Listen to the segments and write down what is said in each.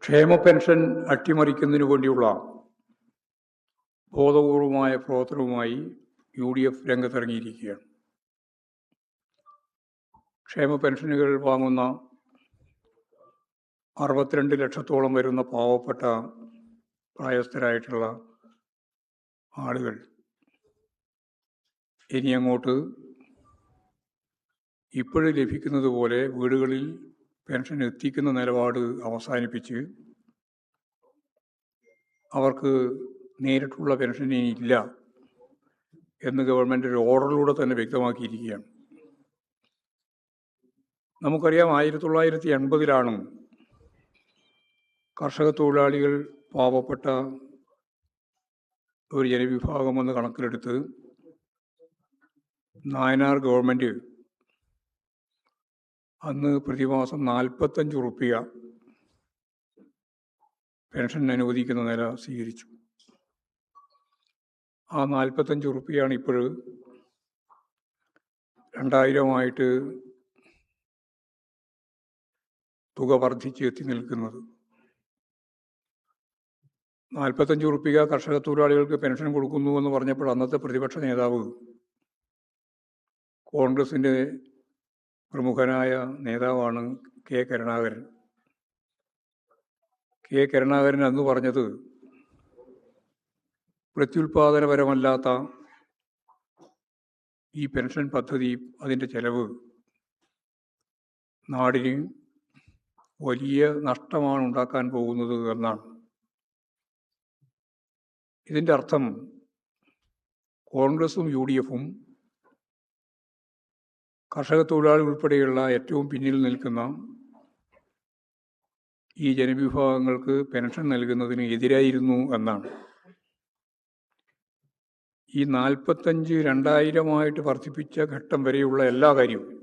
ക്ഷേമ പെൻഷൻ അട്ടിമറിക്കുന്നതിനു വേണ്ടിയുള്ള ബോധപൂർവമായ പ്രവർത്തനവുമായി UDF രംഗത്തിറങ്ങിയിരിക്കുകയാണ്. ക്ഷേമ പെൻഷനുകൾ വാങ്ങുന്ന 62 ലക്ഷത്തോളം വരുന്ന പാവപ്പെട്ട പ്രായസ്ഥരായിട്ടുള്ള ആളുകൾ ഇനി അങ്ങോട്ട് ഇപ്പോഴും ലഭിക്കുന്നത് പോലെ വീടുകളിൽ പെൻഷൻ എത്തിക്കുന്ന നിലപാട് അവസാനിപ്പിച്ച് അവർക്ക് നേരിട്ടുള്ള പെൻഷൻ ഇനി ഇല്ല എന്ന് ഗവൺമെൻറ് ഒരു ഓർഡറിലൂടെ തന്നെ വ്യക്തമാക്കിയിരിക്കുകയാണ്. നമുക്കറിയാം 1980-ലാണ് കർഷക തൊഴിലാളികൾ പാവപ്പെട്ട ഒരു ജനവിഭാഗമെന്ന് കണക്കിലെടുത്ത് നായനാർ ഗവൺമെൻറ് അന്ന് പ്രതിമാസം 45 റുപ്യ പെൻഷൻ അനുവദിക്കുന്ന നില സ്വീകരിച്ചു. ആ 45 റുപ്യയാണ് ഇപ്പോൾ 2000 തുക വർദ്ധിച്ച് എത്തി നിൽക്കുന്നത്. 45 റുപ്യ കർഷക തൊഴിലാളികൾക്ക് പെൻഷൻ കൊടുക്കുന്നു എന്ന് പറഞ്ഞപ്പോൾ അന്നത്തെ പ്രതിപക്ഷ നേതാവ് കോൺഗ്രസിൻ്റെ പ്രമുഖനായ നേതാവാണ് കെ കരുണാകരൻ. കരുണാകരൻ അന്ന് പറഞ്ഞത് പ്രത്യുൽപാദനപരമല്ലാത്ത ഈ പെൻഷൻ പദ്ധതി, അതിൻ്റെ ചെലവ് നാടിന് വലിയ നഷ്ടമാണ് ഉണ്ടാക്കാൻ പോകുന്നത് എന്നാണ്. ഇതിൻ്റെ അർത്ഥം കോൺഗ്രസും UDF-ഉം കർഷക തൊഴിലാളി ഉൾപ്പെടെയുള്ള ഏറ്റവും പിന്നിൽ നിൽക്കുന്ന ഈ ജനവിഭാഗങ്ങൾക്ക് പെൻഷൻ നൽകുന്നതിന് എതിരായിരുന്നു എന്നാണ്. ഈ 45 2000 വർദ്ധിപ്പിച്ച ഘട്ടം വരെയുള്ള എല്ലാ കാര്യവും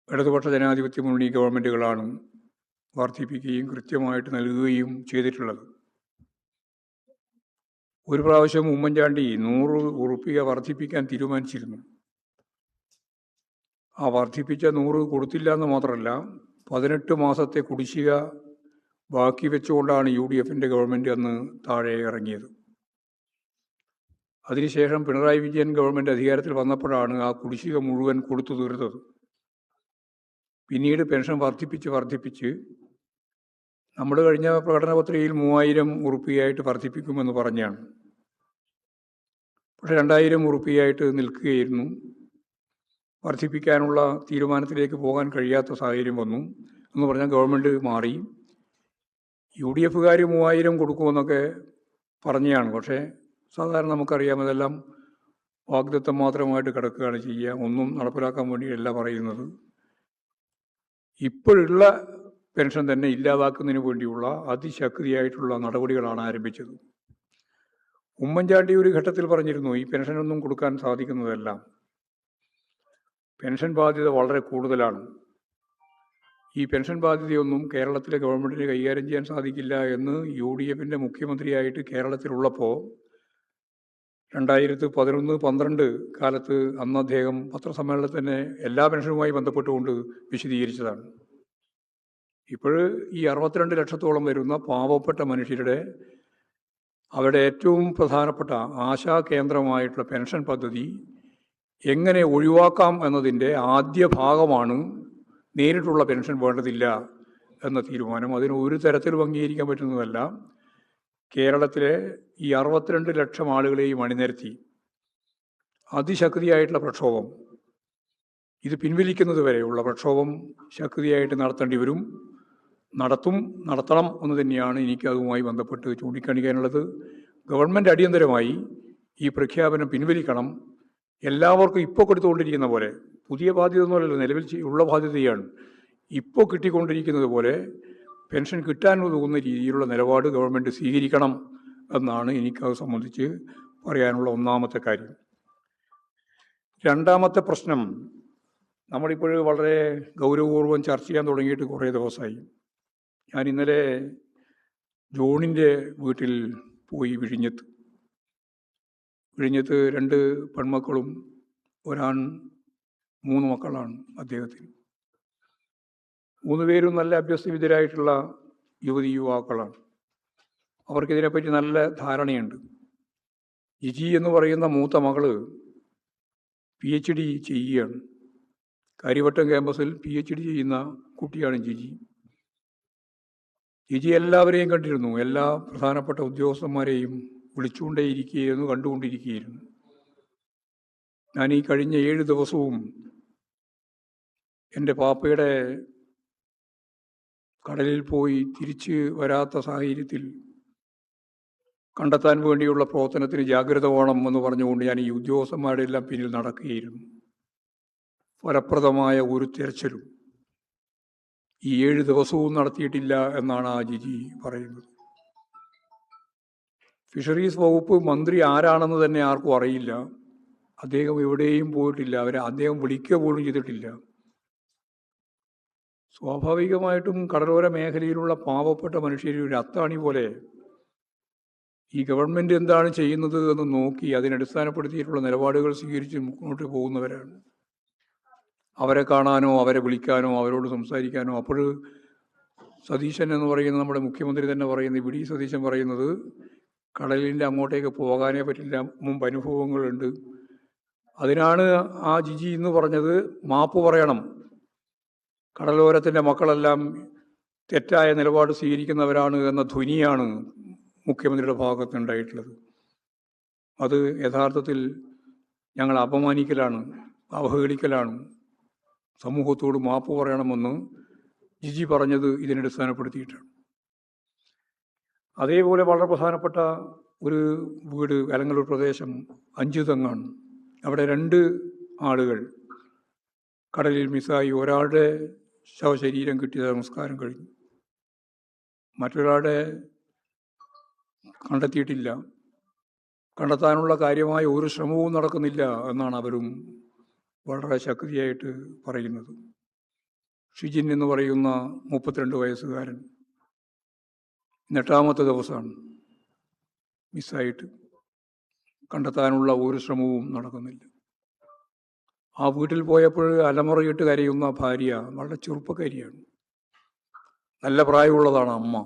ഇടതുപക്ഷ ജനാധിപത്യ മുന്നണി ഗവൺമെൻറ്റുകളാണ് വർദ്ധിപ്പിക്കുകയും കൃത്യമായിട്ട് നൽകുകയും ചെയ്തിട്ടുള്ളത്. ഒരു പ്രാവശ്യം ഉമ്മൻചാണ്ടി 100 റുപ്യ വർദ്ധിപ്പിക്കാൻ തീരുമാനിച്ചിരുന്നു. ആ വർദ്ധിപ്പിച്ച 100 കൊടുത്തില്ല എന്ന് മാത്രമല്ല, 18 മാസത്തെ കുടിശ്ശിക ബാക്കി വെച്ചുകൊണ്ടാണ് UDF-ൻ്റെ ഗവൺമെൻറ് അന്ന് താഴെ ഇറങ്ങിയത്. അതിനുശേഷം പിണറായി വിജയൻ ഗവൺമെൻറ് അധികാരത്തിൽ വന്നപ്പോഴാണ് ആ കുടിശ്ശിക മുഴുവൻ കൊടുത്തു തീർത്തത്. പിന്നീട് പെൻഷൻ വർദ്ധിപ്പിച്ച് നമ്മൾ കഴിഞ്ഞ പ്രകടന പത്രികയിൽ 3000 റുപ്യയായിട്ട് വർദ്ധിപ്പിക്കുമെന്ന് പറഞ്ഞാണ്. പക്ഷേ 2000 റുപ്യയായിട്ട് നിൽക്കുകയായിരുന്നു. വർദ്ധിപ്പിക്കാനുള്ള തീരുമാനത്തിലേക്ക് പോകാൻ കഴിയാത്ത സാഹചര്യം വന്നു എന്ന് പറഞ്ഞാൽ ഗവൺമെൻറ് മാറി. UDF-കാർ 3000 കൊടുക്കുമെന്നൊക്കെ പറഞ്ഞാണ്. പക്ഷേ സാധാരണ നമുക്കറിയാം, ഇതെല്ലാം വാഗ്ദത്തം മാത്രമായിട്ട് കിടക്കുകയാണ് ചെയ്യുക. ഒന്നും നടപ്പിലാക്കാൻ വേണ്ടിയല്ല പറയുന്നത്. ഇപ്പോഴുള്ള പെൻഷൻ തന്നെ ഇല്ലാതാക്കുന്നതിന് വേണ്ടിയുള്ള അതിശക്തിയായിട്ടുള്ള നടപടികളാണ് ആരംഭിച്ചത്. ഉമ്മൻചാണ്ടി ഒരു ഘട്ടത്തിൽ പറഞ്ഞിരുന്നു, ഈ പെൻഷനൊന്നും കൊടുക്കാൻ സാധിക്കുന്നതല്ല, പെൻഷൻ ബാധ്യത വളരെ കൂടുതലാണ്, ഈ പെൻഷൻ ബാധ്യതയൊന്നും കേരളത്തിലെ ഗവൺമെൻറ്റിന് കൈകാര്യം ചെയ്യാൻ സാധിക്കില്ല എന്ന് UDF-ൻ്റെ മുഖ്യമന്ത്രിയായിട്ട് കേരളത്തിലുള്ളപ്പോൾ 2011-12 കാലത്ത് അന്ന് അദ്ദേഹം പത്രസമ്മേളനത്തിൽ തന്നെ എല്ലാ പെൻഷനുമായി ബന്ധപ്പെട്ടുകൊണ്ട് വിശദീകരിച്ചതാണ്. ഇപ്പോൾ ഈ 62 ലക്ഷത്തോളം വരുന്ന പാവപ്പെട്ട മനുഷ്യരുടെ അവരുടെ ഏറ്റവും പ്രധാനപ്പെട്ട ആശാ കേന്ദ്രമായിട്ടുള്ള പെൻഷൻ പദ്ധതി എങ്ങനെ ഒഴിവാക്കാം എന്നതിൻ്റെ ആദ്യ ഭാഗമാണ് നേരിട്ടുള്ള പെൻഷൻ വേണ്ടതില്ല എന്ന തീരുമാനം. അതിന് ഒരു തരത്തിലും അംഗീകരിക്കാൻ പറ്റുന്നതല്ല. കേരളത്തിലെ ഈ 62 ലക്ഷം ആളുകളെയും അണിനിരത്തി അതിശക്തിയായിട്ടുള്ള പ്രക്ഷോഭം, ഇത് പിൻവലിക്കുന്നത് വരെയുള്ള പ്രക്ഷോഭം ശക്തിയായിട്ട് നടത്തേണ്ടി വരും, നടത്തണം എന്ന് തന്നെയാണ് എനിക്ക് അതുമായി ബന്ധപ്പെട്ട് ചൂണ്ടിക്കാണിക്കാനുള്ളത്. ഗവൺമെൻറ് അടിയന്തരമായി ഈ പ്രഖ്യാപനം പിൻവലിക്കണം. എല്ലാവർക്കും ഇപ്പോൾ കൊടുത്തുകൊണ്ടിരിക്കുന്ന പോലെ, പുതിയ ബാധ്യത ഒന്നുമല്ലല്ലോ, നിലവിൽ ഉള്ള ബാധ്യതയാണ്, ഇപ്പോൾ കിട്ടിക്കൊണ്ടിരിക്കുന്നത് പോലെ പെൻഷൻ കിട്ടാൻ തോന്നുന്ന രീതിയിലുള്ള നിലപാട് ഗവൺമെൻറ് സ്വീകരിക്കണം എന്നാണ് എനിക്കത് സംബന്ധിച്ച് പറയാനുള്ള ഒന്നാമത്തെ കാര്യം. രണ്ടാമത്തെ പ്രശ്നം, നമ്മളിപ്പോൾ വളരെ ഗൗരവപൂർവ്വം ചർച്ച ചെയ്യാൻ തുടങ്ങിയിട്ട് കുറേ ദിവസമായി. ഞാൻ ഇന്നലെ ജോണിൻ്റെ വീട്ടിൽ പോയി. വിഴിഞ്ഞത്ത് 2 പെൺമക്കളും ഒരാൺ 3 മക്കളാണ് അദ്ദേഹത്തിന്. മൂന്നുപേരും നല്ല അഭ്യസ്തവിദ്യരായിട്ടുള്ള യുവതിയുവാക്കളാണ്. അവർക്കിതിനെപ്പറ്റി നല്ല ധാരണയുണ്ട്. ജിജി എന്ന് പറയുന്ന മൂത്ത മകള് PhD ചെയ്യുകയാണ്. കാര്യവട്ടം ക്യാമ്പസിൽ PhD ചെയ്യുന്ന കുട്ടിയാണ് ജിജി. ജിജി എല്ലാവരെയും കണ്ടിരുന്നു. എല്ലാ പ്രധാനപ്പെട്ട ഉദ്യോഗസ്ഥന്മാരെയും വിളിച്ചുകൊണ്ടേയിരിക്കുകയായിരുന്നു, കണ്ടുകൊണ്ടിരിക്കുകയായിരുന്നു. ഞാൻ ഈ കഴിഞ്ഞ 7 ദിവസവും എൻ്റെ പാപ്പയുടെ കടലിൽ പോയി തിരിച്ച് വരാത്ത സാഹചര്യത്തിൽ കണ്ടെത്താൻ വേണ്ടിയുള്ള പ്രവർത്തനത്തിന് ജാഗ്രത വേണം എന്ന് പറഞ്ഞുകൊണ്ട് ഞാൻ ഈ ഉദ്യോഗസ്ഥന്മാരുടെ എല്ലാം പിന്നിൽ നടക്കുകയായിരുന്നു. ഫലപ്രദമായ ഒരു തിരച്ചിലും ഈ 7 ദിവസവും നടത്തിയിട്ടില്ല എന്നാണ് ആ ജിജി പറയുന്നത്. ഫിഷറീസ് വകുപ്പ് മന്ത്രി ആരാണെന്ന് തന്നെ ആർക്കും അറിയില്ല. അദ്ദേഹം എവിടെയും പോയിട്ടില്ല. അദ്ദേഹം വിളിക്കുക പോലും ചെയ്തിട്ടില്ല. സ്വാഭാവികമായിട്ടും കടലോര മേഖലയിലുള്ള പാവപ്പെട്ട മനുഷ്യർ ഒരു അത്താണി പോലെ ഈ ഗവൺമെൻറ് എന്താണ് ചെയ്യുന്നത് എന്ന് നോക്കി അതിനടിസ്ഥാനപ്പെടുത്തിയിട്ടുള്ള നിലപാടുകൾ സ്വീകരിച്ച് മുന്നോട്ട് പോകുന്നവരാണ്. അവരെ കാണാനോ അവരെ വിളിക്കാനോ അവരോട് സംസാരിക്കാനോ, അപ്പോൾ സതീശൻ എന്ന് പറയുന്ന നമ്മുടെ മുഖ്യമന്ത്രി തന്നെ പറയുന്നത്, വി ഡി സതീശൻ പറയുന്നത്, കടലിൻ്റെ അങ്ങോട്ടേക്ക് പോകാനേ പറ്റില്ല, മുമ്പ് അനുഭവങ്ങളുണ്ട്. അതിനാണ് ആ ജിജി എന്ന് പറഞ്ഞത് മാപ്പ് പറയണം, കടലോരത്തിൻ്റെ മക്കളെല്ലാം തെറ്റായ നിലപാട് സ്വീകരിക്കുന്നവരാണ് എന്ന ധ്വനിയാണ് മുഖ്യമന്ത്രിയുടെ ഭാഗത്തുണ്ടായിട്ടുള്ളത്. അത് യഥാർത്ഥത്തിൽ ഞങ്ങൾ അപമാനിക്കലാണ്, അവഹേളിക്കലാണ്. സമൂഹത്തോട് മാപ്പ് പറയണമെന്ന് ജിജി പറഞ്ഞത് ഇതിനടിസ്ഥാനപ്പെടുത്തിയിട്ടാണ്. അതേപോലെ വളരെ പ്രധാനപ്പെട്ട ഒരു വീട് അലങ്ങലൂർ പ്രദേശം അഞ്ചുതെങ്ങാണ്. അവിടെ 2 ആളുകൾ കടലിൽ മിസ്സായി. ഒരാളുടെ ശവശരീരം കിട്ടിയ നമസ്കാരം കഴിഞ്ഞു, മറ്റൊരാളുടെ കണ്ടെത്തിയിട്ടില്ല. കണ്ടെത്താനുള്ള കാര്യമായ ഒരു ശ്രമവും നടക്കുന്നില്ല എന്നാണ് അവരും വളരെ ശക്തിയായിട്ട് പറയുന്നത്. ഷിജിൻ എന്ന് പറയുന്ന 32 വയസ്സുകാരൻ 8ാമത്തെ ദിവസമാണ് മിസ്സായിട്ട്. കണ്ടെത്താനുള്ള ഒരു ശ്രമവും നടക്കുന്നില്ല. ആ വീട്ടിൽ പോയപ്പോൾ അലമുറയിട്ട് കരയുന്ന ഭാര്യ വളരെ ചെറുപ്പക്കാരിയാണ്, നല്ല പ്രായമുള്ളതാണ് അമ്മ.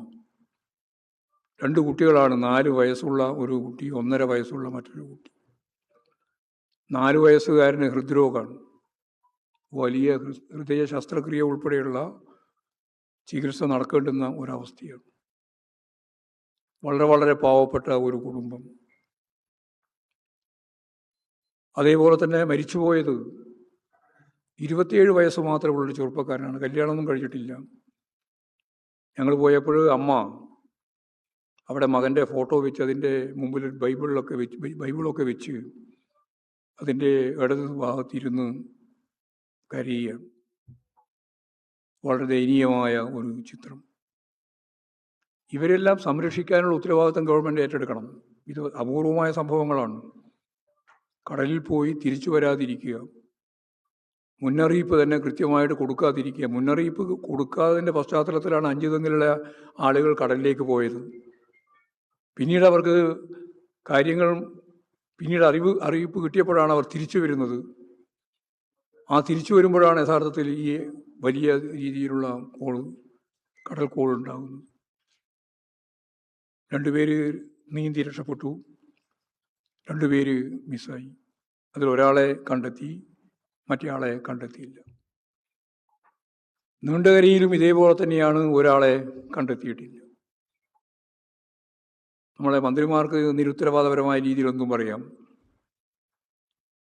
2 കുട്ടികളാണ്, 4 വയസ്സുള്ള ഒരു കുട്ടി, 1.5 വയസ്സുള്ള മറ്റൊരു കുട്ടി. 4 വയസ്സുകാരന് ഹൃദ്രോഗമാണ്. വലിയ ഹൃദയ ശസ്ത്രക്രിയ ഉൾപ്പെടെയുള്ള ചികിത്സ നടക്കേണ്ടുന്ന ഒരവസ്ഥയാണ്. വളരെ വളരെ പാവപ്പെട്ട ഒരു കുടുംബം. അതേപോലെ തന്നെ മരിച്ചുപോയത് 27 വയസ്സ് മാത്രമുള്ളൊരു ചെറുപ്പക്കാരനാണ്, കല്യാണമൊന്നും കഴിച്ചിട്ടില്ല. ഞങ്ങൾ പോയപ്പോൾ അമ്മ അവിടെ മകൻ്റെ ഫോട്ടോ വെച്ച് അതിൻ്റെ മുമ്പിൽ ബൈബിളൊക്കെ വെച്ച് അതിൻ്റെ ഇടത് ഭാഗത്തിരുന്ന് കരയുകയാണ്. വളരെ ദയനീയമായ ഒരു ചിത്രം. ഇവരെല്ലാം സംരക്ഷിക്കാനുള്ള ഉത്തരവാദിത്തം ഗവൺമെൻറ് ഏറ്റെടുക്കണം. ഇത് അപൂർവമായ സംഭവങ്ങളാണ്. കടലിൽ പോയി തിരിച്ചു വരാതിരിക്കുക, മുന്നറിയിപ്പ് തന്നെ കൃത്യമായിട്ട് കൊടുക്കാതിരിക്കുക. മുന്നറിയിപ്പ് കൊടുക്കാതിൻ്റെ പശ്ചാത്തലത്തിലാണ് അഞ്ചുതെങ്ങിലുള്ള ആളുകൾ കടലിലേക്ക് പോയത്. പിന്നീട് അവർക്ക് കാര്യങ്ങൾ അറിയിപ്പ് കിട്ടിയപ്പോഴാണ് അവർ തിരിച്ചു വരുന്നത്. ആ തിരിച്ചു വരുമ്പോഴാണ് യഥാർത്ഥത്തിൽ ഈ വലിയ രീതിയിലുള്ള കടൽ കോളുണ്ടാകുന്നത്. 2 പേര് നീന്തി രക്ഷപ്പെട്ടു, 2 പേര് മിസ്സായി. അതിലൊരാളെ കണ്ടെത്തി, മറ്റേയാളെ കണ്ടെത്തിയില്ല. നീണ്ടകരയിലും ഇതേപോലെ തന്നെയാണ്, ഒരാളെ കണ്ടെത്തിയിട്ടില്ല. നമ്മളെ മന്ത്രിമാർക്ക് നിരുത്തരവാദപരമായ രീതിയിലൊന്നും പറയാം.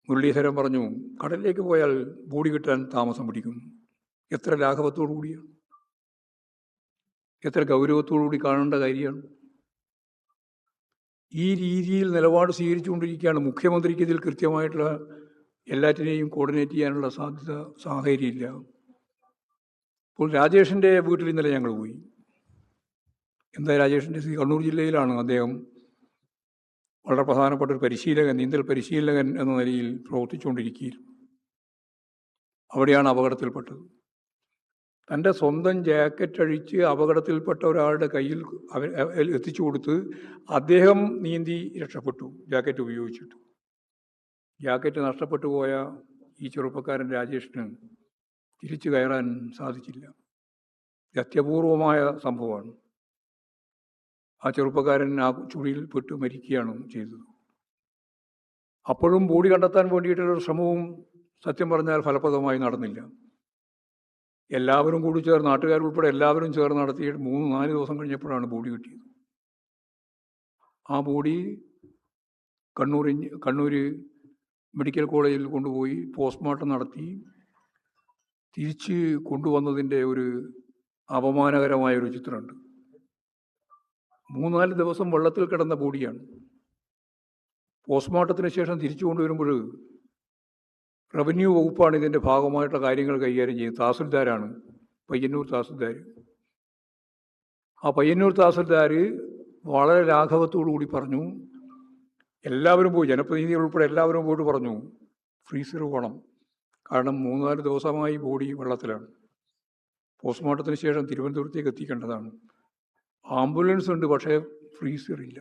മുരളീധരൻ പറഞ്ഞു, കടലിലേക്ക് പോയാൽ ബോഡി കിട്ടാൻ താമസം പിടിക്കും. എത്ര ലാഘവത്തോടു കൂടിയാണ്, എത്ര ഗൗരവത്തോടു കൂടി കാണേണ്ട കാര്യമാണ്. ഈ രീതിയിൽ നിലപാട് സ്വീകരിച്ചുകൊണ്ടിരിക്കുകയാണ്. മുഖ്യമന്ത്രിക്ക് ഇതിൽ കൃത്യമായിട്ടുള്ള എല്ലാറ്റിനെയും കോർഡിനേറ്റ് ചെയ്യാനുള്ള സാഹചര്യമില്ല. ഇപ്പോൾ രാജേഷിൻ്റെ വീട്ടിൽ ഇന്നലെ ഞങ്ങൾ പോയി. എന്താ രാജേഷിൻ്റെ കണ്ണൂർ ജില്ലയിലാണ്. അദ്ദേഹം വളരെ പ്രധാനപ്പെട്ട ഒരു പരിശീലകൻ, നീന്തൽ പരിശീലകൻ എന്ന നിലയിൽ പ്രവർത്തിച്ചുകൊണ്ടിരിക്കുകയായിരുന്നു. അവിടെയാണ് അപകടത്തിൽപ്പെട്ടത്. തൻ്റെ സ്വന്തം ജാക്കറ്റ് അഴിച്ച് അപകടത്തിൽപ്പെട്ട ഒരാളുടെ കയ്യിൽ എത്തിച്ചു കൊടുത്ത് അദ്ദേഹം നീന്തി രക്ഷപ്പെട്ടു, ജാക്കറ്റ് ഉപയോഗിച്ചിട്ട്. ജാക്കറ്റ് നഷ്ടപ്പെട്ടു പോയ ഈ ചെറുപ്പക്കാരൻ രാജേഷിന് തിരിച്ചു കയറാൻ സാധിച്ചില്ല. അത്യപൂർവമായ സംഭവമാണ്. ആ ചെറുപ്പക്കാരൻ ആ ചുഴിയിൽ പെട്ട് മരിക്കുകയാണ് ചെയ്തത്. അപ്പോഴും ബോഡി കണ്ടെത്താൻ വേണ്ടിയിട്ടുള്ള ശ്രമവും സത്യം പറഞ്ഞാൽ ഫലപ്രദമായി നടന്നില്ല. എല്ലാവരും കൂടി ചേർന്ന്, നാട്ടുകാരുൾപ്പെടെ എല്ലാവരും ചേർന്ന് നടത്തിയിട്ട് 3-4 ദിവസം കഴിഞ്ഞപ്പോഴാണ് ബോഡി കിട്ടിയത്. ആ ബോഡി കണ്ണൂർ മെഡിക്കൽ കോളേജിൽ കൊണ്ടുപോയി പോസ്റ്റ്മോർട്ടം നടത്തി തിരിച്ച് കൊണ്ടുവന്നതിൻ്റെ ഒരു അപമാനകരമായൊരു ചിത്രമുണ്ട്. 3-4 ദിവസം വെള്ളത്തിൽ കിടന്ന ബോഡിയാണ്. പോസ്റ്റ്മോർട്ടത്തിന് ശേഷം തിരിച്ചു കൊണ്ടുവരുമ്പോൾ റവന്യൂ വകുപ്പാണ് ഇതിൻ്റെ ഭാഗമായിട്ടുള്ള കാര്യങ്ങൾ കൈകാര്യം ചെയ്യുന്നത്. തഹസിൽദാരാണ്, പയ്യന്നൂർ തഹസിൽദാർ. ആ പയ്യന്നൂർ തഹസിൽദാർ വളരെ ലാഘവത്തോടു കൂടി പറഞ്ഞു, എല്ലാവരും പോയി, ജനപ്രതിനിധികൾ ഉൾപ്പെടെ എല്ലാവരും പോയിട്ട് പറഞ്ഞു ഫ്രീസർ വേണം, കാരണം 3-4 ദിവസമായി ബോഡി വെള്ളത്തിലാണ്, പോസ്റ്റ്മോർട്ടത്തിന് ശേഷം തിരുവനന്തപുരത്തേക്ക് എത്തിക്കേണ്ടതാണ്, ആംബുലൻസ് ഉണ്ട് പക്ഷേ ഫ്രീസറില്ല.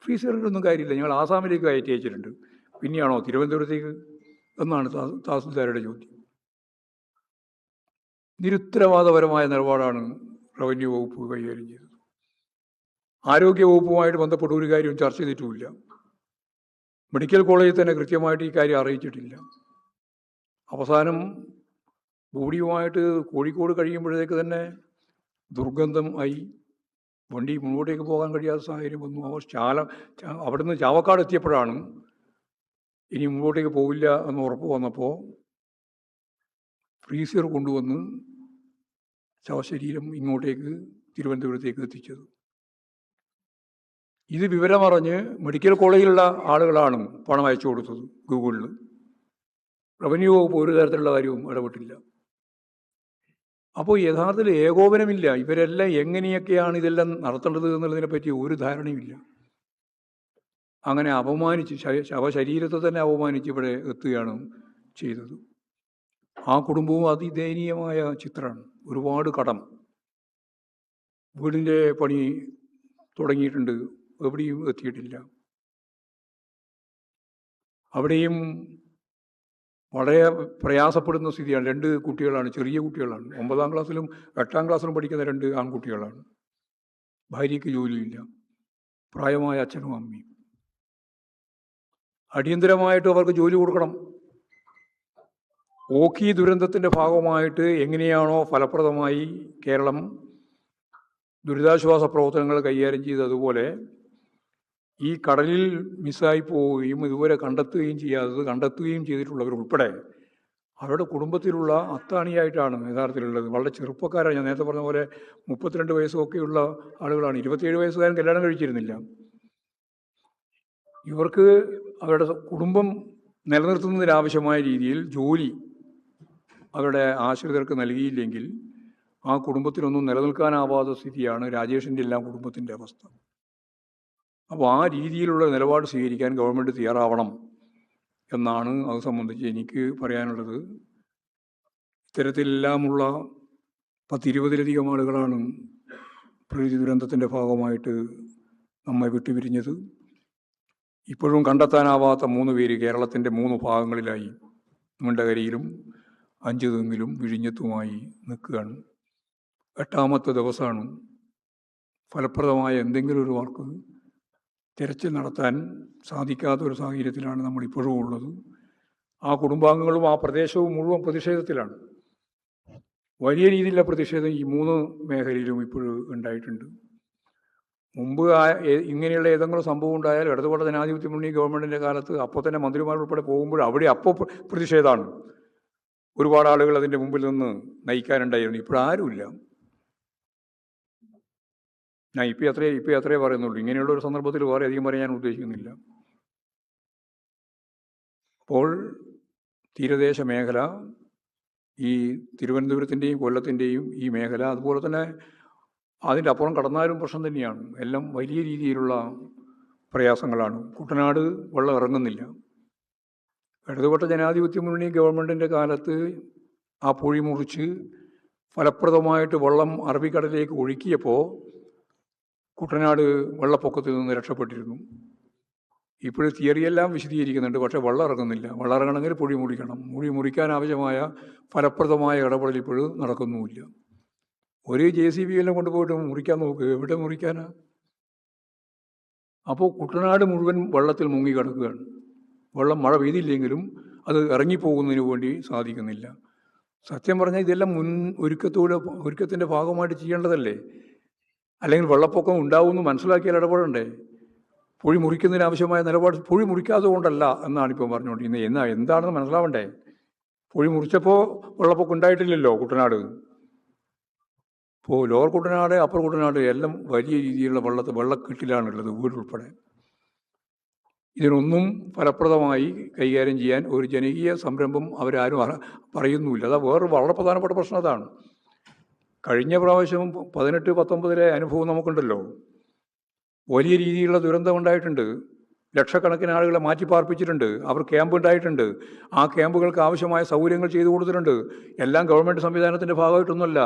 ഫ്രീസറിലൊന്നും കാര്യമില്ല, ഞങ്ങൾ ആസാമിലേക്ക് കയറ്റി അയച്ചിട്ടുണ്ട്, പിന്നെയാണോ തിരുവനന്തപുരത്തേക്ക് എന്നാണ് തഹസിൽദാരുടെ ചോദ്യം. നിരുത്തരവാദപരമായ നിലപാടാണ് റവന്യൂ വകുപ്പ് കൈകാര്യം ചെയ്തത്. ആരോഗ്യ വകുപ്പുമായിട്ട് ബന്ധപ്പെട്ട ഒരു കാര്യവും ചർച്ച ചെയ്തിട്ടുമില്ല. മെഡിക്കൽ കോളേജിൽ തന്നെ കൃത്യമായിട്ട് ഈ കാര്യം അറിയിച്ചിട്ടില്ല. അവസാനം ബോഡിയുമായിട്ട് കോഴിക്കോട് കഴിയുമ്പോഴത്തേക്ക് തന്നെ ദുർഗന്ധം ആയി, വണ്ടി മുന്നോട്ടേക്ക് പോകാൻ കഴിയാത്ത സാഹചര്യം വന്നു. അവിടുന്ന് ചാവക്കാട് എത്തിയപ്പോഴാണ് ഇനി മുമ്പോട്ടേക്ക് പോകില്ല എന്ന് ഉറപ്പ് വന്നപ്പോൾ ഫ്രീസർ കൊണ്ടുവന്ന് ശവശരീരം ഇങ്ങോട്ടേക്ക് തിരുവനന്തപുരത്തേക്ക് എത്തിച്ചത്. ഇത് വിവരമറിഞ്ഞ് മെഡിക്കൽ കോളേജിലുള്ള ആളുകളാണ് പണം അയച്ചു കൊടുത്തത് ഗൂഗിളിൽ. റവന്യൂ വകുപ്പ് ഒരു തരത്തിലുള്ള കാര്യവും ഇടപെട്ടില്ല. അപ്പോൾ യഥാർത്ഥത്തിൽ ഏകോപനമില്ല. ഇവരെല്ലാം എങ്ങനെയൊക്കെയാണ് ഇതെല്ലാം നടത്തേണ്ടത് എന്നുള്ളതിനെ പറ്റി ഒരു ധാരണയുമില്ല. അങ്ങനെ അപമാനിച്ച്, ശവശരീരത്തെ തന്നെ അപമാനിച്ച് ഇവിടെ എത്തുകയാണ് ചെയ്തത്. ആ കുടുംബവും അതിദയനീയമായ ചിത്രമാണ്. ഒരുപാട് കടം, വീടിൻ്റെ പണി തുടങ്ങിയിട്ടുണ്ട്, എവിടെയും എത്തിയിട്ടില്ല. അവിടെയും വളരെ പ്രയാസപ്പെടുന്ന സ്ഥിതിയാണ്. 2 കുട്ടികളാണ്, ചെറിയ കുട്ടികളാണ്, 9ാം ക്ലാസ്സിലും 8ാം ക്ലാസ്സിലും പഠിക്കുന്ന 2 ആൺകുട്ടികളാണ്. ഭാര്യയ്ക്ക് ജോലിയില്ല, പ്രായമായ അച്ഛനും അമ്മയും. അടിയന്തരമായിട്ട് അവർക്ക് ജോലി കൊടുക്കണം. ഓഖി ദുരന്തത്തിൻ്റെ ഭാഗമായിട്ട് എങ്ങനെയാണോ ഫലപ്രദമായി കേരളം ദുരിതാശ്വാസ പ്രവർത്തനങ്ങൾ കൈകാര്യം ചെയ്തതുപോലെ ഈ കടലിൽ മിസ്സായി പോവുകയും ഇതുവരെ കണ്ടെത്തുകയും ചെയ്തിട്ടുള്ളവരുൾപ്പെടെ അവരുടെ കുടുംബത്തിലുള്ള അത്താണിയായിട്ടാണ് യഥാർത്ഥത്തിലുള്ളത്. വളരെ ചെറുപ്പക്കാരാണ്. ഞാൻ നേരത്തെ പറഞ്ഞ പോലെ 32 വയസ്സൊക്കെയുള്ള ആളുകളാണ്. 27 വയസ്സുകാരൻ കല്യാണം കഴിച്ചിരുന്നില്ല. ഇവർക്ക് അവരുടെ കുടുംബം നിലനിർത്തുന്നതിനാവശ്യമായ രീതിയിൽ ജോലി അവരുടെ ആശ്രിതർക്ക് നൽകിയില്ലെങ്കിൽ ആ കുടുംബത്തിനൊന്നും നിലനിൽക്കാനാവാത്ത സ്ഥിതിയാണ് രാജേഷിൻ്റെ എല്ലാം കുടുംബത്തിൻ്റെ അവസ്ഥ. അപ്പോൾ ആ രീതിയിലുള്ള നിലപാട് സ്വീകരിക്കാൻ ഗവൺമെൻറ് തയ്യാറാവണം എന്നാണ് അത് സംബന്ധിച്ച് എനിക്ക് പറയാനുള്ളത്. ഇത്തരത്തിലെല്ലാമുള്ള 10-20ലധികം ആളുകളാണ് പ്രകൃതി ദുരന്തത്തിൻ്റെ ഭാഗമായിട്ട് നമ്മെ വിട്ടുപിരിഞ്ഞത്. ഇപ്പോഴും കണ്ടെത്താനാവാത്ത 3 പേര് കേരളത്തിൻ്റെ 3 ഭാഗങ്ങളിലായി മുണ്ടകരയിലും 5 തെങ്ങിലും വിഴിഞ്ഞത്തുമായി നിൽക്കുകയാണ്. 8ാമത്തെ ദിവസമാണ്. ഫലപ്രദമായ എന്തെങ്കിലും ഒരു വർക്ക് തിരച്ചിൽ നടത്താൻ സാധിക്കാത്തൊരു സാഹചര്യത്തിലാണ് നമ്മളിപ്പോഴും ഉള്ളത്. ആ കുടുംബാംഗങ്ങളും ആ പ്രദേശവും മുഴുവൻ പ്രതിഷേധത്തിലാണ്. വലിയ രീതിയിലുള്ള പ്രതിഷേധം ഈ 3 മേഖലയിലും ഇപ്പോഴും ഉണ്ടായിട്ടുണ്ട്. മുമ്പ് ഇങ്ങനെയുള്ള ഏതെങ്കിലും സംഭവം ഉണ്ടായാൽ ഇടതുപക്ഷ ജനാധിപത്യ മുന്നണി ഗവൺമെൻറ്റിൻ്റെ കാലത്ത് അപ്പോൾ തന്നെ മന്ത്രിമാരുൾപ്പെടെ പോകുമ്പോൾ അവിടെ പ്രതിഷേധമാണ്. ഒരുപാട് ആളുകൾ അതിൻ്റെ മുമ്പിൽ നിന്ന് നയിക്കാനുണ്ടായിരുന്നു. ഇപ്പോഴാരുമില്ല. ഞാൻ ഇപ്പം അത്രേ പറയുന്നുള്ളൂ. ഇങ്ങനെയുള്ള ഒരു സന്ദർഭത്തിൽ വേറെ അധികം പറയാൻ ഉദ്ദേശിക്കുന്നില്ല. അപ്പോൾ തീരദേശ മേഖല, ഈ തിരുവനന്തപുരത്തിൻ്റെയും കൊല്ലത്തിൻ്റെയും ഈ മേഖല, അതുപോലെ തന്നെ അതിൻ്റെ അപ്പുറം കടന്നാലും പ്രശ്നം തന്നെയാണ്. എല്ലാം വലിയ രീതിയിലുള്ള പ്രയാസങ്ങളാണ്. കുട്ടനാട് വെള്ളം ഇറങ്ങുന്നില്ല. ഇടതുപക്ഷ ജനാധിപത്യ മുന്നണി ഗവൺമെൻറ്റിൻ്റെ കാലത്ത് ആ പൊഴി മുറിച്ച് ഫലപ്രദമായിട്ട് വെള്ളം അറബിക്കടലിലേക്ക് ഒഴുക്കിയപ്പോൾ കുട്ടനാട് വെള്ളപ്പൊക്കത്തിൽ നിന്ന് രക്ഷപ്പെട്ടിരുന്നു. ഇപ്പോഴും തിയറിയെല്ലാം വിശദീകരിക്കുന്നുണ്ട്, പക്ഷേ വെള്ളം ഇറങ്ങുന്നില്ല. വെള്ളം ഇറങ്ങണമെങ്കിൽ പൊഴി മുറിക്കണം. മുറിക്കാൻ ആവശ്യമായ ഫലപ്രദമായ ഇടപെടൽ ഇപ്പോഴും നടക്കുന്നുമില്ല. ഒരു JCB എല്ലാം കൊണ്ടുപോയിട്ട് മുറിക്കാൻ നോക്ക്, എവിടെ മുറിക്കാനാ? അപ്പോൾ കുട്ടനാട് മുഴുവൻ വെള്ളത്തിൽ മുങ്ങി കിടക്കുകയാണ്. വെള്ളം മഴ പെയ്തില്ലെങ്കിലും അത് ഇറങ്ങിപ്പോകുന്നതിന് വേണ്ടി സാധിക്കുന്നില്ല. സത്യം പറഞ്ഞാൽ ഇതെല്ലാം ഒരുക്കത്തിൻ്റെ ഭാഗമായിട്ട് ചെയ്യേണ്ടതല്ലേ? അല്ലെങ്കിൽ വെള്ളപ്പൊക്കം ഉണ്ടാവുമെന്ന് മനസ്സിലാക്കിയാൽ ഇടപെടണ്ടേ? പൊഴി മുറിക്കുന്നതിന് ആവശ്യമായ നിലപാട് പൊഴി മുറിക്കാതെ കൊണ്ടല്ല എന്നാണ് ഇപ്പോൾ പറഞ്ഞുകൊണ്ടിരിക്കുന്നത്. എന്താണെന്ന് മനസ്സിലാവണ്ടേ? പൊഴി മുറിച്ചപ്പോൾ വെള്ളപ്പൊക്കം ഉണ്ടായിട്ടില്ലല്ലോ കുട്ടനാട്. ഇപ്പോൾ ലോവർ കുട്ടനാട്, അപ്പർ കുട്ടനാട് എല്ലാം വലിയ രീതിയിലുള്ള വെള്ളക്കെട്ടിലാണുള്ളത്, വീടുൾപ്പെടെ. ഇതിനൊന്നും ഫലപ്രദമായി കൈകാര്യം ചെയ്യാൻ ഒരു ജനകീയ സംരംഭം അവരാരും പറയുന്നുമില്ല. അത് വളരെ പ്രധാനപ്പെട്ട പ്രശ്നം അതാണ്. കഴിഞ്ഞ പ്രാവശ്യം 18-19 അനുഭവം നമുക്കുണ്ടല്ലോ. വലിയ രീതിയിലുള്ള ദുരന്തം ഉണ്ടായിട്ടുണ്ട്. ലക്ഷക്കണക്കിന് ആളുകളെ മാറ്റിപ്പാർപ്പിച്ചിട്ടുണ്ട്. അവർ ക്യാമ്പ് ഉണ്ടായിട്ടുണ്ട്. ആ ക്യാമ്പുകൾക്ക് ആവശ്യമായ സൗകര്യങ്ങൾ ചെയ്തു കൊടുത്തിട്ടുണ്ട്. എല്ലാം ഗവൺമെൻറ് സംവിധാനത്തിൻ്റെ ഭാഗമായിട്ടൊന്നുമല്ല.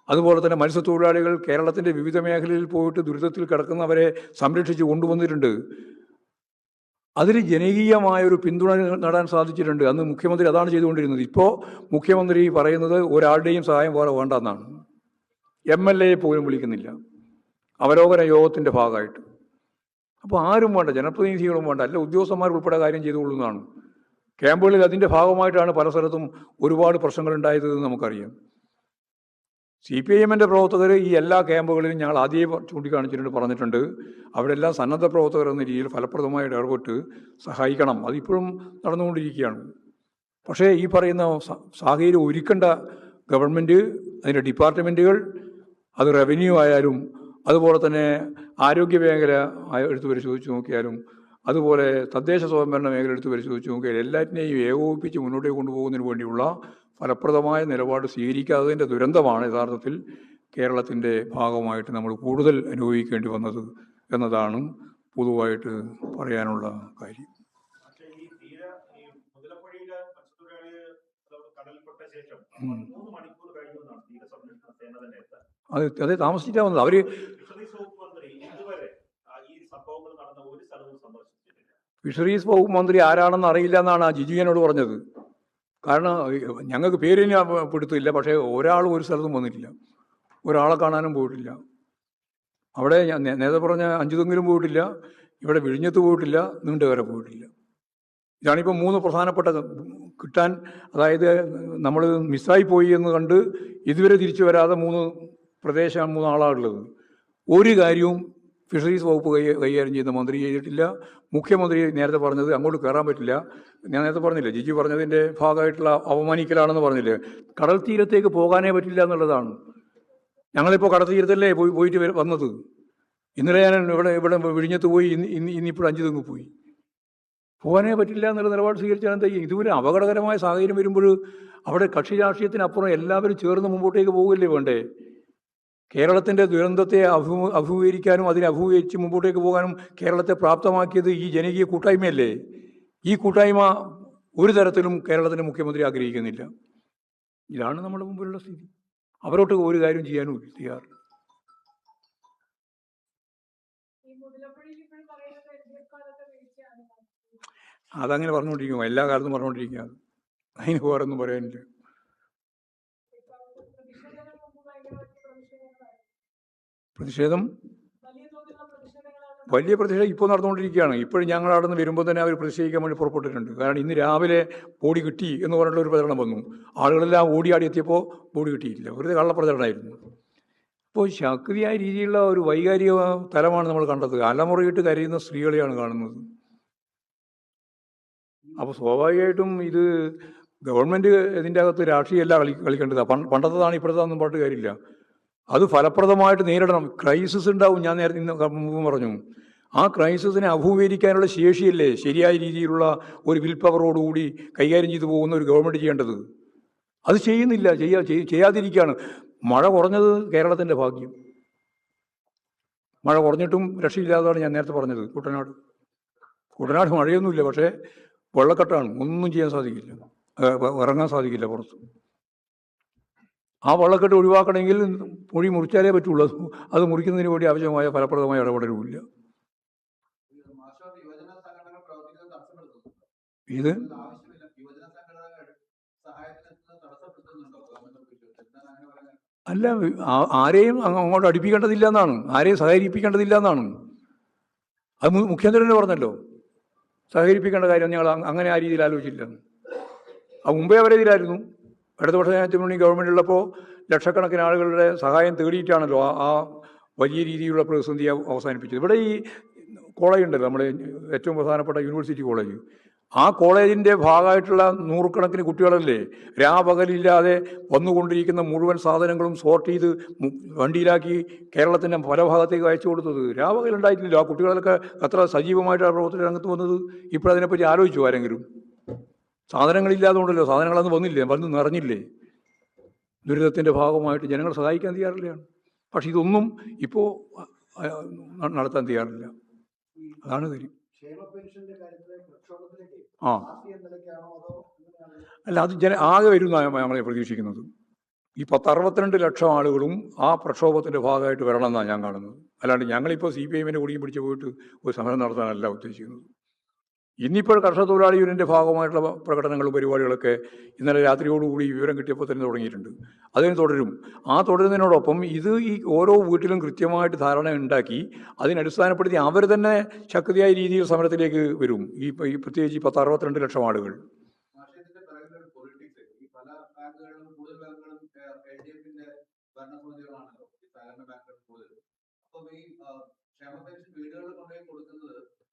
അതുപോലെ തന്നെ മത്സ്യത്തൊഴിലാളികൾ കേരളത്തിൻ്റെ വിവിധ മേഖലയിൽ പോയിട്ട് ദുരിതത്തിൽ കിടക്കുന്നവരെ സംരക്ഷിച്ച് കൊണ്ടുവന്നിട്ടുണ്ട്. അതിൽ ജനകീയമായൊരു പിന്തുണ നേടാൻ സാധിച്ചിട്ടുണ്ട്. അന്ന് മുഖ്യമന്ത്രി അതാണ് ചെയ്തുകൊണ്ടിരുന്നത്. ഇപ്പോൾ മുഖ്യമന്ത്രി പറയുന്നത് ഒരാളുടെയും സഹായം വേറെ വേണ്ടെന്നാണ്. MLA പോലും വിളിക്കുന്നില്ല അവലോകന യോഗത്തിൻ്റെ ഭാഗമായിട്ട്. അപ്പോൾ ആരും വേണ്ട, ജനപ്രതിനിധികളും വേണ്ട, അല്ല ഉദ്യോഗസ്ഥന്മാർ ഉൾപ്പെടെ കാര്യം ചെയ്തുകൊള്ളുന്നതാണ്. ക്യാമ്പുകളിൽ അതിൻ്റെ ഭാഗമായിട്ടാണ് പല സ്ഥലത്തും ഒരുപാട് പ്രശ്നങ്ങൾ ഉണ്ടായതെന്ന് നമുക്കറിയാം. CPIM-ൻ്റെ പ്രവർത്തകർ ഈ എല്ലാ ക്യാമ്പുകളിലും ഞങ്ങൾ ആദ്യമേ ചൂണ്ടിക്കാണിച്ചിട്ടുണ്ട്, പറഞ്ഞിട്ടുണ്ട്. അവിടെ എല്ലാം സന്നദ്ധ പ്രവർത്തകർ എന്ന രീതിയിൽ ഫലപ്രദമായിട്ട് ഇടപെട്ട് സഹായിക്കണം. അതിപ്പോഴും നടന്നുകൊണ്ടിരിക്കുകയാണ്. പക്ഷേ ഈ പറയുന്ന സാഹചര്യം ഒരുക്കേണ്ട ഗവൺമെൻറ്, അതിൻ്റെ ഡിപ്പാർട്ട്മെൻറ്റുകൾ, അത് റവന്യൂ ആയാലും അതുപോലെ തന്നെ ആരോഗ്യ മേഖല എടുത്ത് പരിശോധിച്ച് നോക്കിയാലും അതുപോലെ തദ്ദേശ സ്വയംഭരണ മേഖല എടുത്ത് പരിശോധിച്ച് നോക്കിയാൽ എല്ലാറ്റിനെയും ഏകോപിപ്പിച്ച് മുന്നോട്ടേക്ക് കൊണ്ടുപോകുന്നതിന് വേണ്ടിയുള്ള ഫലപ്രദമായ നിലപാട് സ്വീകരിക്കാത്തതിൻ്റെ ദുരന്തമാണ് യഥാർത്ഥത്തിൽ കേരളത്തിൻ്റെ ഭാഗമായിട്ട് നമ്മൾ കൂടുതൽ അനുഭവിക്കേണ്ടി വന്നത് എന്നതാണ് പൊതുവായിട്ട് പറയാനുള്ള കാര്യം. അതെ, താമസിച്ചിട്ടാ വന്നത്. അവർ ഫിഷറീസ് വകുപ്പ് മന്ത്രി ആരാണെന്ന് അറിയില്ല എന്നാണ് ആ ജിജുവിനോട് പറഞ്ഞത്. കാരണം ഞങ്ങൾക്ക് പേരിന് പിടുത്തില്ല, പക്ഷേ ഒരാളും ഒരു സ്ഥലത്തും വന്നിട്ടില്ല, ഒരാളെ കാണാനും പോയിട്ടില്ല. അവിടെ ഞാൻ നേരത്തെ പറഞ്ഞ അഞ്ചുതെങ്കിലും പോയിട്ടില്ല, ഇവിടെ വിഴിഞ്ഞത്ത് പോയിട്ടില്ല, നീണ്ടകര പോയിട്ടില്ല. ഇതാണിപ്പോൾ 3 പ്രധാനപ്പെട്ട കിട്ടാൻ, അതായത് നമ്മൾ മിസ്സായി പോയി എന്ന് കണ്ട് ഇതുവരെ തിരിച്ചു വരാതെ 3 ആളാണുള്ളത്. ഒരു കാര്യവും ഫിഷറീസ് വകുപ്പ് കൈകാര്യം ചെയ്യുന്ന മന്ത്രി ചെയ്തിട്ടില്ല. മുഖ്യമന്ത്രി നേരത്തെ പറഞ്ഞത് അങ്ങോട്ട് കയറാൻ പറ്റില്ല. ഞാൻ നേരത്തെ പറഞ്ഞില്ലേ, ജിജി പറഞ്ഞതിൻ്റെ ഭാഗമായിട്ടുള്ള അവമാനിക്കലാണെന്ന് പറഞ്ഞില്ലേ. കടൽ തീരത്തേക്ക് പോകാനേ പറ്റില്ല എന്നുള്ളതാണ്. ഞങ്ങളിപ്പോൾ കടൽ തീരത്തല്ലേ പോയിട്ട് വന്നത്. ഇന്നലെ ഞാൻ ഇവിടെ വിഴിഞ്ഞത്ത് പോയി, ഇന്നിപ്പോൾ 5 തെങ്ങ് പോയി. പോകാനേ പറ്റില്ല എന്നുള്ള നിലപാട് സ്വീകരിച്ചാൽ എന്താ ചെയ്യും? ഇതുപോലെ അപകടകരമായ സാഹചര്യം വരുമ്പോൾ അവിടെ കക്ഷി രാഷ്ട്രീയത്തിനപ്പുറം എല്ലാവരും ചേർന്ന് മുമ്പോട്ടേക്ക് പോകില്ലേ വേണ്ടേ? കേരളത്തിൻ്റെ ദുരന്തത്തെ അഭിമുഖീകരിക്കാനും അതിനെ അഭിമുഖീകരിച്ച് മുമ്പോട്ടേക്ക് പോകാനും കേരളത്തെ പ്രാപ്തമാക്കിയത് ഈ ജനകീയ കൂട്ടായ്മയല്ലേ? ഈ കൂട്ടായ്മ ഒരു തരത്തിലും കേരളത്തിൻ്റെ മുഖ്യമന്ത്രി ആഗ്രഹിക്കുന്നില്ല. ഇതാണ് നമ്മുടെ മുമ്പിലുള്ള സ്ഥിതി. അവരോട്ട് ഒരു കാര്യം ചെയ്യാനും തയ്യാറില്ല. അതങ്ങനെ പറഞ്ഞുകൊണ്ടിരിക്കും, എല്ലാ കാലത്തും പറഞ്ഞുകൊണ്ടിരിക്കുകയാണ്. അതിന് വേറൊന്നും പറയാനില്ല. പ്രതിഷേധം, വലിയ പ്രതിഷേധം ഇപ്പോൾ നടന്നുകൊണ്ടിരിക്കുകയാണ്. ഇപ്പോഴും ഞങ്ങൾ അവിടെ നിന്ന് വരുമ്പോൾ തന്നെ അവർ പ്രതിഷേധിക്കാൻ വേണ്ടി പുറപ്പെട്ടിട്ടുണ്ട്. കാരണം ഇന്ന് രാവിലെ ബോഡി കിട്ടി എന്ന് പറഞ്ഞിട്ടുള്ള ഒരു പ്രചരണം വന്നു. ആളുകളെല്ലാം ഓടിയാടി എത്തിയപ്പോൾ ബോഡി കിട്ടിയിട്ടില്ല, വെറുതെ കള്ളപ്രചരണമായിരുന്നു. അപ്പോൾ ശക്തിയായ രീതിയിലുള്ള ഒരു വൈകാരിക തലമാണ് നമ്മൾ കണ്ടത്. അലമുറയിട്ട് കരയുന്ന സ്ത്രീകളെയാണ് കാണുന്നത്. അപ്പോൾ സ്വാഭാവികമായിട്ടും ഇത് ഗവൺമെൻറ് ഇതിൻ്റെ അകത്ത് രാഷ്ട്രീയമല്ല കളിക്കേണ്ടത്. പണ്ടത്തേതാണ് ഇപ്പോഴത്തേതൊന്നും പറഞ്ഞിട്ട് കാര്യമില്ല. അത് ഫലപ്രദമായിട്ട് നേരിടണം. ക്രൈസിസ് ഉണ്ടാവും. ഞാൻ നേരത്തെ മുമ്പ് പറഞ്ഞു, ആ ക്രൈസിസിനെ അഭിമുഖീകരിക്കാനുള്ള ശേഷിയല്ലേ ശരിയായ രീതിയിലുള്ള ഒരു വിൽ പവറോടുകൂടി കൈകാര്യം ചെയ്തു പോകുന്ന ഒരു ഗവൺമെൻറ് ചെയ്യേണ്ടത്. അത് ചെയ്യുന്നില്ല, ചെയ്യാതിരിക്കുകയാണ്. മഴ കുറഞ്ഞത് കേരളത്തിൻ്റെ ഭാഗ്യം. മഴ കുറഞ്ഞിട്ടും രക്ഷയില്ലാത്തതാണ് ഞാൻ നേരത്തെ പറഞ്ഞത്. കുട്ടനാട് മഴയൊന്നുമില്ല, പക്ഷേ വെള്ളക്കെട്ടാണ്. ഒന്നും ചെയ്യാൻ സാധിക്കില്ല, ഇറങ്ങാൻ സാധിക്കില്ല പുറത്ത്. ആ വെള്ളക്കെട്ട് ഒഴിവാക്കണമെങ്കിൽ പൊഴി മുറിച്ചാലേ പറ്റുള്ളൂ. അത് മുറിക്കുന്നതിന് വേണ്ടി ആവശ്യമായ ഫലപ്രദമായ ഇടപെടലുമില്ല. ഇത് അല്ല, ആരെയും അങ്ങോട്ട് അടുപ്പിക്കേണ്ടതില്ല എന്നാണ്, ആരെയും സഹകരിപ്പിക്കേണ്ടതില്ല എന്നാണ്. അത് മുഖ്യമന്ത്രി തന്നെ പറഞ്ഞല്ലോ, സഹകരിപ്പിക്കേണ്ട കാര്യം ഞങ്ങൾ അങ്ങനെ ആ രീതിയിൽ ആലോചിച്ചില്ല. അത് മുമ്പേ അവരെതിരായിരുന്നു. ഇടതുപക്ഷ ജനാധിപത്യ മുന്നണി ഗവൺമെൻറ് ഉള്ളപ്പോൾ ലക്ഷക്കണക്കിന് ആളുകളുടെ സഹായം തേടിയിട്ടാണല്ലോ ആ വലിയ രീതിയിലുള്ള പ്രതിസന്ധി അവസാനിപ്പിച്ചത്. ഇവിടെ ഈ കോളേജ് ഉണ്ടല്ലോ, നമ്മുടെ ഏറ്റവും പ്രധാനപ്പെട്ട യൂണിവേഴ്സിറ്റി കോളേജ്, ആ കോളേജിൻ്റെ ഭാഗമായിട്ടുള്ള നൂറുകണക്കിന് കുട്ടികളല്ലേ രാപകലില്ലാതെ വന്നുകൊണ്ടിരിക്കുന്ന മുഴുവൻ സാധനങ്ങളും സോർട്ട് ചെയ്ത് വണ്ടിയിലാക്കി കേരളത്തിൻ്റെ പല ഭാഗത്തേക്ക് അയച്ചു കൊടുത്തത്. രാപകലുണ്ടായിട്ടില്ല. ആ കുട്ടികളൊക്കെ അത്ര സജീവമായിട്ടാണ് പ്രവർത്തന രംഗത്ത് വന്നത്. ഇപ്പോഴതിനെപ്പറ്റി ആലോചിച്ചു ആരെങ്കിലും? സാധനങ്ങളില്ലാതുകൊണ്ടല്ലോ, സാധനങ്ങളൊന്നും വന്ന് നിറഞ്ഞില്ലേ? ദുരിതത്തിൻ്റെ ഭാഗമായിട്ട് ജനങ്ങൾ സഹായിക്കാൻ തയ്യാറില്ലാണ്. പക്ഷെ ഇതൊന്നും ഇപ്പോൾ നടത്താൻ തയ്യാറില്ല. അതാണ് കാര്യം. ആ അല്ല, അത് ആകെ വരുന്നതാണ് നമ്മളെ പ്രതീക്ഷിക്കുന്നത്. ഈ 62 ലക്ഷം ആളുകളും ആ പ്രക്ഷോഭത്തിൻ്റെ ഭാഗമായിട്ട് വരണമെന്നാണ് ഞാൻ കാണുന്നത്. അല്ലാണ്ട് ഞങ്ങളിപ്പോൾ CPIM കുടിയും പിടിച്ച് പോയിട്ട് ഒരു സമരം നടത്താനല്ല ഉദ്ദേശിക്കുന്നത്. ഇന്നിപ്പോൾ കർഷക തൊഴിലാളി യൂണിയൻ്റെ ഭാഗമായിട്ടുള്ള പ്രകടനങ്ങളും പരിപാടികളൊക്കെ ഇന്നലെ രാത്രിയോടുകൂടി വിവരം കിട്ടിയപ്പോൾ തന്നെ തുടങ്ങിയിട്ടുണ്ട്. അതിന് തുടരും. ആ തുടരുന്നതിനോടൊപ്പം ഇത് ഈ ഓരോ വീട്ടിലും കൃത്യമായിട്ട് ധാരണ ഉണ്ടാക്കി അതിനടിസ്ഥാനപ്പെടുത്തി അവർ തന്നെ ശക്തിയായ രീതിയിൽ സമരത്തിലേക്ക് വരും. ഈ പ്രത്യേകിച്ച് ഈ 62 ലക്ഷം ആളുകൾ.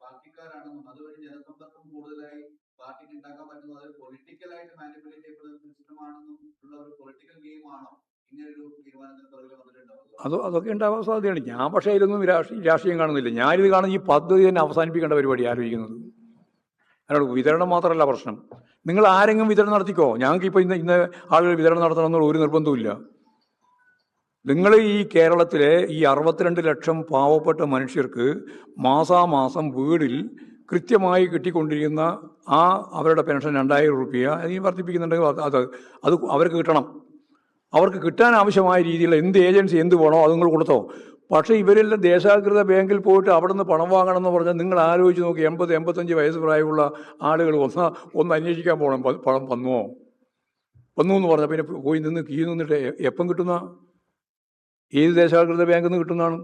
പാർട്ടിക്കാരാണെന്നും അതുവഴി ജനസമ്പർക്കം കൂടുതലായി പാർട്ടിക്ക് ഉണ്ടാക്കാൻ പറ്റുന്നത് പൊളിറ്റിക്കലായിട്ട് മാനിപ്പുലേറ്റ് ചെയ്യപ്പെടുന്ന സിസ്റ്റമാണെന്നും ഉള്ള ഒരു പൊളിറ്റിക്കൽ ഗെയിമാണോ ഇങ്ങനൊരു തീരുമാനത്തിന് പുറകിൽ വന്നിട്ടുണ്ടാവുക? അതൊക്കെ ഉണ്ടാവാൻ സാധ്യതയാണ്. ഞാൻ പക്ഷേ ഇതിലൊന്നും രാഷ്ട്രീയം കാണുന്നില്ല. ഞാനിത് കാണുന്ന ഈ പദ്ധതി തന്നെ അവസാനിപ്പിക്കേണ്ട പരിപാടി ആലോചിക്കുന്നത്. അതിനോട് വിതരണം മാത്രമല്ല പ്രശ്നം. നിങ്ങൾ ആരെങ്കിലും വിതരണം നടത്തിക്കോ. ഞങ്ങൾക്ക് ഇപ്പോൾ ഇന്ന് ആളുകൾ വിതരണം നടത്തണമെന്നുള്ള ഒരു നിർബന്ധവുമില്ല. നിങ്ങൾ ഈ കേരളത്തിലെ ഈ 62 ലക്ഷം പാവപ്പെട്ട മനുഷ്യർക്ക് മാസാമാസം വീടിൽ കൃത്യമായി കിട്ടിക്കൊണ്ടിരിക്കുന്ന ആ അവരുടെ പെൻഷൻ 2000 രൂപ അതിന് വർദ്ധിപ്പിക്കുന്നുണ്ടെങ്കിൽ അത് അവർക്ക് കിട്ടണം. അവർക്ക് കിട്ടാൻ ആവശ്യമായ രീതിയിലുള്ള എന്ത് ഏജൻസി എന്ത് വേണോ അത് നിങ്ങൾ കൊടുത്തോ. പക്ഷേ ഇവരെല്ലാം ദേശാകൃത ബാങ്കിൽ പോയിട്ട് അവിടെ നിന്ന് പണം വാങ്ങണമെന്ന് പറഞ്ഞാൽ നിങ്ങൾ ആലോചിച്ച് നോക്കി, 80-85 വയസ്സ് പ്രായമുള്ള ആളുകൾ ഒന്ന് അന്വേഷിക്കാൻ പോകണം, പണം വന്നു എന്ന് പറഞ്ഞാൽ പിന്നെ പോയി നിന്ന് നിന്നിട്ട് എപ്പം കിട്ടുന്ന, ഏത് ദേശാകൃത ബാങ്കിൽ നിന്ന് കിട്ടുന്നതാണ്?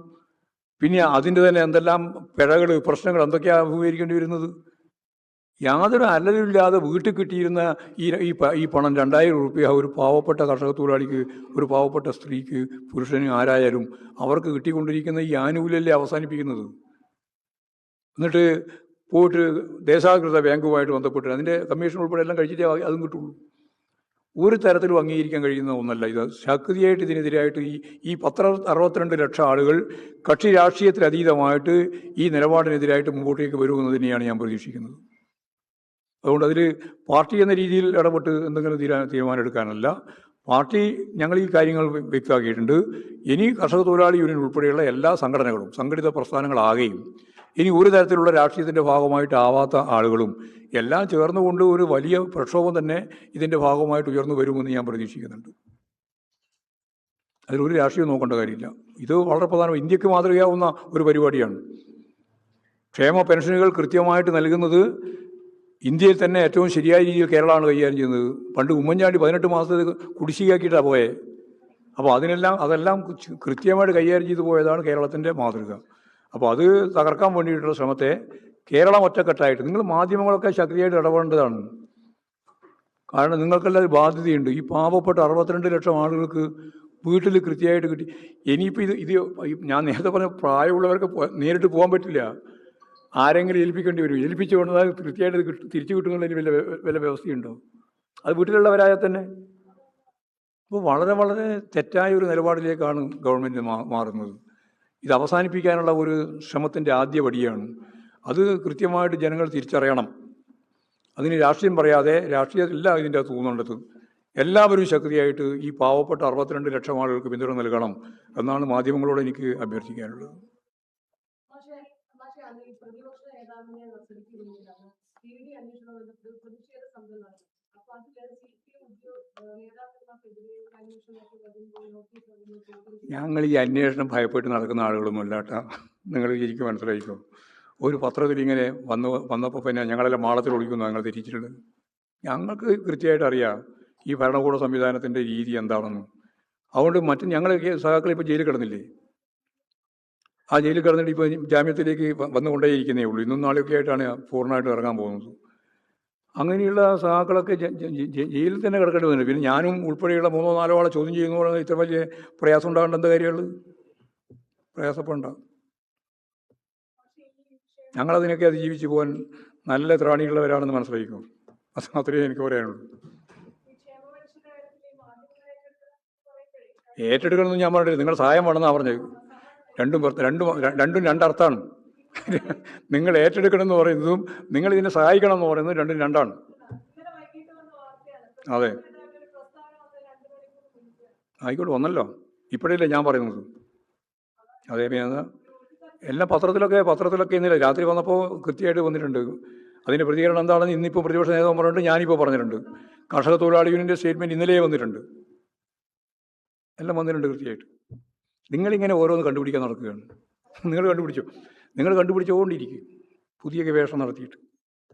പിന്നെ അതിൻ്റെ തന്നെ എന്തെല്ലാം പിഴകൾ, പ്രശ്നങ്ങൾ എന്തൊക്കെയാണ് അഭിമുഖീകരിക്കേണ്ടി വരുന്നത്? യാതൊരു അല്ലലില്ലാതെ വീട്ടിൽ കിട്ടിയിരുന്ന ഈ പണം 2000 രൂപ ഒരു പാവപ്പെട്ട കർഷക തൊഴിലാളിക്ക്, ഒരു പാവപ്പെട്ട സ്ത്രീക്ക്, പുരുഷന്, ആരായാലും അവർക്ക് കിട്ടിക്കൊണ്ടിരിക്കുന്ന ഈ ആനുകൂല്യമല്ലേ അവസാനിപ്പിക്കുന്നത്. എന്നിട്ട് പോയിട്ട് ദേശാകൃത ബാങ്കുമായിട്ട് ബന്ധപ്പെട്ട് അതിൻ്റെ കമ്മീഷൻ ഉൾപ്പെടെ എല്ലാം കഴിച്ചിട്ടേ അതും കിട്ടുള്ളൂ. ഒരു തരത്തിലും അംഗീകരിക്കാൻ കഴിയുന്ന ഒന്നല്ല ഇത്. ശക്തിയായിട്ട് ഇതിനെതിരായിട്ട് ഈ 62 ലക്ഷം ആളുകൾ കക്ഷി രാഷ്ട്രീയത്തിലതീതമായിട്ട് ഈ നിലപാടിനെതിരായിട്ട് മുമ്പോട്ടേക്ക് വരുമെന്ന് തന്നെയാണ് ഞാൻ പ്രതീക്ഷിക്കുന്നത്. അതുകൊണ്ട് അതിൽ പാർട്ടി എന്ന രീതിയിൽ ഇടപെട്ട് എന്തെങ്കിലും തീരുമാനം എടുക്കാനല്ല. പാർട്ടി ഞങ്ങൾ ഈ കാര്യങ്ങൾ വ്യക്തമാക്കിയിട്ടുണ്ട്. ഇനി കർഷക തൊഴിലാളി യൂണിയൻ ഉൾപ്പെടെയുള്ള എല്ലാ സംഘടനകളും, സംഘടിത പ്രസ്ഥാനങ്ങളാകുകയും ഇനി ഒരു തരത്തിലുള്ള രാഷ്ട്രീയത്തിൻ്റെ ഭാഗമായിട്ടാവാത്ത ആളുകളും എല്ലാം ചേർന്നുകൊണ്ട് ഒരു വലിയ പ്രക്ഷോഭം തന്നെ ഇതിൻ്റെ ഭാഗമായിട്ട് ഉയർന്നു വരുമെന്ന് ഞാൻ പ്രതീക്ഷിക്കുന്നുണ്ട്. അതിലൊരു രാഷ്ട്രീയം നോക്കേണ്ട കാര്യമില്ല. ഇത് വളരെ പ്രധാനം, ഇന്ത്യക്ക് മാതൃകയാവുന്ന ഒരു പരിപാടിയാണ്. ക്ഷേമ പെൻഷനുകൾ കൃത്യമായിട്ട് നൽകുന്നത് ഇന്ത്യയിൽ തന്നെ ഏറ്റവും ശരിയായ രീതിയിൽ കേരളമാണ് കൈകാര്യം ചെയ്യുന്നത്. പണ്ട് ഉമ്മൻചാണ്ടി 18 മാസത്തിൽ കുടിശ്ശികയാക്കിയിട്ടാണ് പോയത്. അപ്പോൾ അതെല്ലാം കൃത്യമായിട്ട് കൈകാര്യം ചെയ്തു പോയതാണ് കേരളത്തിൻ്റെ മാതൃക. അപ്പോൾ അത് തകർക്കാൻ വേണ്ടിയിട്ടുള്ള ശ്രമത്തെ കേരളം ഒറ്റക്കെട്ടായിട്ട്, നിങ്ങൾ മാധ്യമങ്ങളൊക്കെ ശക്തിയായിട്ട് ഇടപെടേണ്ടതാണ്. കാരണം നിങ്ങൾക്കെല്ലാം ബാധ്യതയുണ്ട്. ഈ പാവപ്പെട്ട 62 ലക്ഷം ആളുകൾക്ക് വീട്ടിൽ കൃത്യമായിട്ട് കിട്ടി. ഇനിയിപ്പോൾ ഇത് ഞാൻ നേരത്തെ പറഞ്ഞ പ്രായമുള്ളവർക്ക് നേരിട്ട് പോകാൻ പറ്റില്ല. ആരെങ്കിലും ഏൽപ്പിക്കേണ്ടി വരും. ഏൽപ്പിച്ചു കൊണ്ടാൽ കൃത്യമായിട്ട് ഇത് തിരിച്ചു കിട്ടുന്നതിന് വല്ല വ്യവസ്ഥയുണ്ടോ? അത് വീട്ടിലുള്ളവരായാൽ തന്നെ. അപ്പോൾ വളരെ വളരെ തെറ്റായ ഒരു നിലപാടിലേക്കാണ് ഗവൺമെൻറ് മാറുന്നത്. ഇത് അവസാനിപ്പിക്കാനുള്ള ഒരു ശ്രമത്തിൻ്റെ ആദ്യ പടിയാണ്. അത് കൃത്യമായിട്ട് ജനങ്ങൾ തിരിച്ചറിയണം. അതിന് രാഷ്ട്രീയം പറയാതെ, രാഷ്ട്രീയത്തില്ല ഇതിൻ്റെ അകത്ത് തോന്നേണ്ടത്. എല്ലാവരും ശക്തിയായിട്ട് ഈ പാവപ്പെട്ട 62 ലക്ഷം ആളുകൾക്ക് പിന്തുണ നൽകണം എന്നാണ് മാധ്യമങ്ങളോട് എനിക്ക് അഭ്യർത്ഥിക്കാനുള്ളത്. ഞങ്ങൾ ഈ അന്വേഷണം ഭയപ്പെട്ട് നടക്കുന്ന ആളുകളൊന്നുമല്ല കേട്ടോ. നിങ്ങൾ ശരിക്കും മനസ്സിലായിക്കോ. ഒരു പത്രത്തിൽ ഇങ്ങനെ വന്നപ്പോൾ പിന്നെ ഞങ്ങളെല്ലാം മാളത്തിൽ ഒളിക്കുന്നു ഞങ്ങൾ തിരിച്ചിട്ടുണ്ട്. ഞങ്ങൾക്ക് കൃത്യമായിട്ട് അറിയാം ഈ ഭരണകൂട സംവിധാനത്തിൻ്റെ രീതി എന്താണെന്ന്. അതുകൊണ്ട് മറ്റ് ഞങ്ങളൊക്കെ സഹാക്കൾ ഇപ്പോൾ ജയിലിൽ കിടന്നില്ലേ, ആ ജയിലിൽ കിടന്നിട്ട് ഇപ്പോൾ ജാമ്യത്തിലേക്ക് വന്നുകൊണ്ടേയിരിക്കുന്നേ ഉള്ളൂ. ഇന്നും നാളെയൊക്കെ ആയിട്ടാണ് പൂർണ്ണമായിട്ട് ഇറങ്ങാൻ പോകുന്നത്. അങ്ങനെയുള്ള സഹാക്കളൊക്കെ ജയിലിൽ തന്നെ കിടക്കേണ്ടി വന്നിട്ടുണ്ട്. പിന്നെ ഞാനും ഉൾപ്പെടെയുള്ള 3-4 ആളെ ചോദ്യം ചെയ്യുന്ന ഇത്ര വലിയ പ്രയാസം ഉണ്ടാകേണ്ട എന്താ കാര്യമുള്ളത്? പ്രയാസപ്പെടണ്ട. ഞങ്ങളതിനൊക്കെ അതിജീവിച്ച് പോകാൻ നല്ല ത്രാണിയുള്ളവരാണെന്ന് മനസ്സിലാക്കിക്കോ. അത് മാത്രമേ എനിക്ക് പറയാനുള്ളൂ. ഏറ്റെടുക്കണമെന്ന് ഞാൻ പറഞ്ഞിട്ട് നിങ്ങൾ സഹായം വേണമെന്നാണ് പറഞ്ഞത്. രണ്ടും രണ്ടർത്ഥമാണ്. നിങ്ങൾ ഏറ്റെടുക്കണം എന്ന് പറയുന്നതും നിങ്ങൾ ഇതിനെ സഹായിക്കണം എന്ന് പറയുന്നതും രണ്ടും രണ്ടാണ്. അതെ, ആയിക്കോട്ടെ, വന്നല്ലോ, ഇപ്പോഴല്ലേ ഞാൻ പറയുന്നത്. അതേ എല്ലാം പത്രത്തിലൊക്കെ ഇന്നലെ രാത്രി വന്നപ്പോൾ കൃത്യമായിട്ട് വന്നിട്ടുണ്ട്. അതിൻ്റെ പ്രതികരണം എന്താണെന്ന് ഇന്നിപ്പോൾ പ്രതിപക്ഷ നേതാവ് പറഞ്ഞിട്ടുണ്ട്, ഞാനിപ്പോൾ പറഞ്ഞിട്ടുണ്ട്. കർഷക തൊഴിലാളി യൂണിയൻ്റെ സ്റ്റേറ്റ്മെൻറ്റ് ഇന്നലെ വന്നിട്ടുണ്ട്. എല്ലാം വന്നിട്ടുണ്ട് കൃത്യമായിട്ട്. നിങ്ങളിങ്ങനെ ഓരോന്ന് കണ്ടുപിടിക്കാൻ നടക്കുകയാണ്. നിങ്ങൾ കണ്ടുപിടിച്ചോണ്ടിരിക്കും പുതിയ ഗവേഷണം നടത്തിയിട്ട്.